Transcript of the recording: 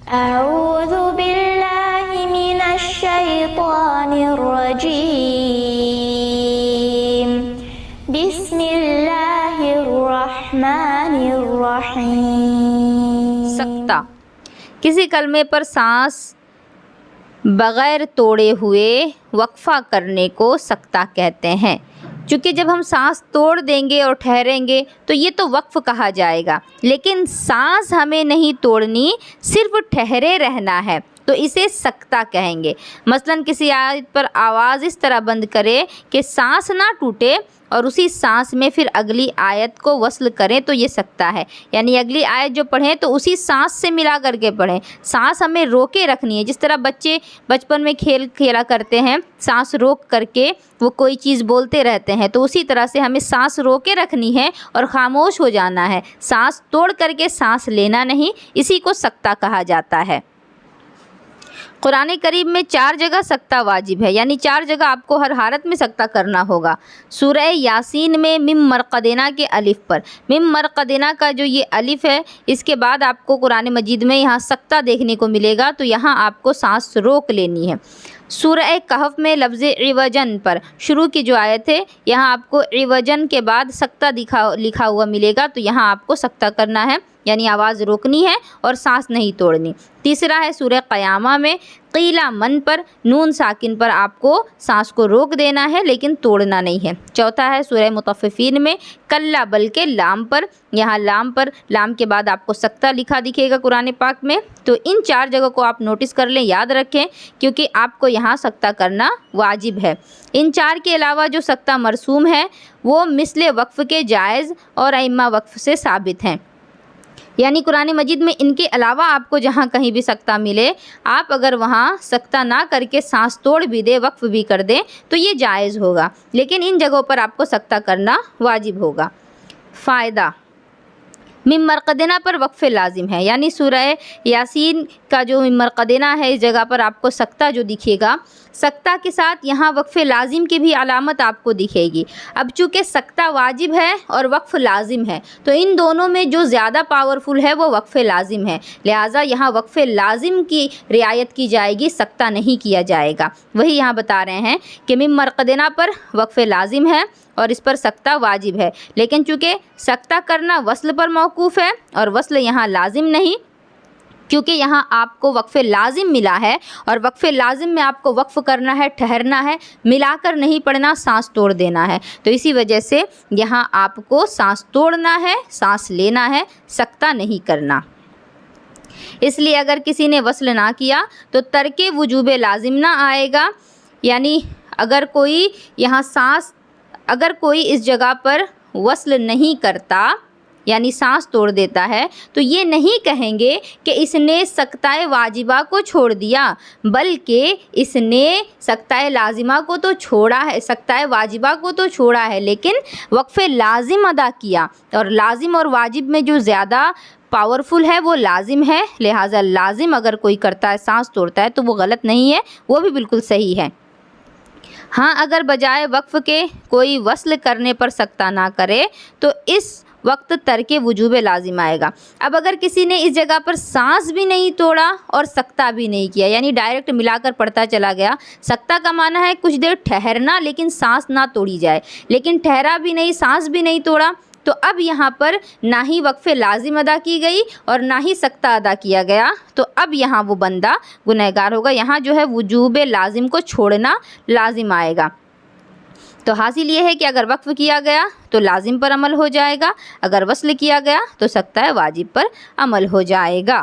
अऊज़ु बिल्लाहि मिनश शैतानिर रजीम। बिस्मिल्लाहिर रहमानिर रहीम। सक्ता, किसी कलमे पर सांस बग़ैर तोड़े हुए वक्फ़ा करने को सक्ता कहते हैं। चूँकि जब हम सांस तोड़ देंगे और ठहरेंगे तो ये तो वक्फ़ कहा जाएगा, लेकिन सांस हमें नहीं तोड़नी, सिर्फ ठहरे रहना है तो इसे सक्ता कहेंगे। मसलन किसी आयत पर आवाज़ इस तरह बंद करे कि सांस ना टूटे और उसी सांस में फिर अगली आयत को वस्ल करें तो ये सकता है। यानी अगली आयत जो पढ़ें तो उसी सांस से मिला करके पढ़ें। सांस हमें रोके रखनी है। जिस तरह बच्चे बचपन में खेला करते हैं, सांस रोक करके वो कोई चीज़ बोलते रहते हैं, तो उसी तरह से हमें सांस रोके रखनी है और ख़ामोश हो जाना है। सांस तोड़ करके सांस लेना नहीं, इसी को सक्ता कहा जाता है। कुरान करीम में 4 जगह सक्ता वाजिब है, यानी 4 जगह आपको हर हालत में सक्ता करना होगा। सूरह यासीन में मिम मरक़देना के अलिफ पर, मिम मरक़देना का जो ये अलिफ है, इसके बाद आपको कुरान मजीद में यहाँ सक्ता देखने को मिलेगा, तो यहाँ आपको सांस रोक लेनी है। सूरह कहफ में लफ्ज़ इवजन पर शुरू की जो आयत है, यहाँ आपको इवजन के बाद सक्ता लिखा हुआ मिलेगा, तो यहाँ आपको सक्ता करना है, यानी आवाज़ रोकनी है और सांस नहीं तोड़नी। तीसरा है सूरह क़यामा में क़ीला मन पर नून साकिन पर आपको सांस को रोक देना है, लेकिन तोड़ना नहीं है। चौथा है सूरह मुतफ़्फ़िफ़ीन में कल्ला बल्कि लाम पर, यहाँ लाम पर लाम के बाद आपको सक्ता लिखा दिखेगा कुरान पाक में। तो इन 4 जगह को आप नोटिस कर लें, याद रखें, क्योंकि आपको यहाँ सक्ता करना वाजिब है। इन 4 के अलावा जो सक्ता मरसूम है वो मिसले वक्फ़ के जायज़ और अइम्मा वक्फ़ से साबित हैं। यानी कुरान मजीद में इनके अलावा आपको जहाँ कहीं भी सक्ता मिले, आप अगर वहाँ सक्ता ना करके सांस तोड़ भी दे, वक्फ़ भी कर दें, तो ये जायज़ होगा, लेकिन इन जगहों पर आपको सक्ता करना वाजिब होगा। फ़ायदा, मिम मरक़देना पर वक्फ़ लाजिम है, यानी सूरह यासीन का जो मिम मरक़देना है, इस जगह पर आपको सक्ता जो दिखेगा, सक्ता के साथ यहाँ वक्फ़ लाजिम की भी अलामत आपको दिखेगी। अब चूँकि सक्ता वाजिब है और वक्फ़ लाजिम है, तो इन दोनों में जो ज़्यादा पावरफुल है वो वक्फ़ लाजिम है, लिहाजा यहाँ वक्फ़ लाजिम की रियायत की जाएगी, सक्ता नहीं किया जाएगा। वही यहाँ बता रहे हैं कि मिम मरक़देना पर वक्फ़ लाजिम है और इस पर सक्ता वाजिब है, लेकिन चूँकि सक्ता करना वस्ल पर मौकूफ़ है और वस्ल यहाँ लाजिम नहीं, क्योंकि यहाँ आपको वक्फ़ लाजिम मिला है और वक्फ़ लाजिम में आपको वक्फ़ करना है, ठहरना है, मिलाकर नहीं पढ़ना, सांस तोड़ देना है। तो इसी वजह से यहाँ आपको सांस तोड़ना है, सांस लेना है, सक्ता नहीं करना। इसलिए अगर किसी ने वस्ल ना किया तो तर्के वुजूब लाजिम ना आएगा। यानी अगर कोई इस जगह पर वस्ल नहीं करता, यानी सांस तोड़ देता है, तो ये नहीं कहेंगे कि इसने सक्ताए वाजिबा को छोड़ दिया, बल्कि इसने सक्ताए लाजिमा को तो छोड़ा है, सक्ताए वाजिबा को तो छोड़ा है, लेकिन वक्फ़ लाजिम अदा किया। और लाजिम और वाजिब में जो ज़्यादा पावरफुल है वो लाजिम है, लिहाजा लाजिम अगर कोई करता है, सांस तोड़ता है, तो वो गलत नहीं है, वो भी बिल्कुल सही है। हाँ, अगर बजाय वक्फ़ के कोई वस्ल करने पर सक्ता ना करे तो इस वक्त तर्के वुजूब लाजिम आएगा। अब अगर किसी ने इस जगह पर सांस भी नहीं तोड़ा और सक्ता भी नहीं किया, यानी डायरेक्ट मिलाकर पढ़ता चला गया, सक्ता का माना है कुछ देर ठहरना लेकिन सांस ना तोड़ी जाए, लेकिन ठहरा भी नहीं, सांस भी नहीं तोड़ा, तो अब यहाँ पर ना ही वक्फ़ लाजिम अदा की गई और ना ही सक्ता अदा किया गया, तो अब यहाँ वो बंदा गुनहगार होगा। यहाँ जो है वुजूब लाजिम को छोड़ना लाजिम आएगा। तो हासिल ये है कि अगर वक्फ़ किया गया तो लाजिम पर अमल हो जाएगा, अगर वस्ल किया गया तो सक्ता वाजिब पर अमल हो जाएगा।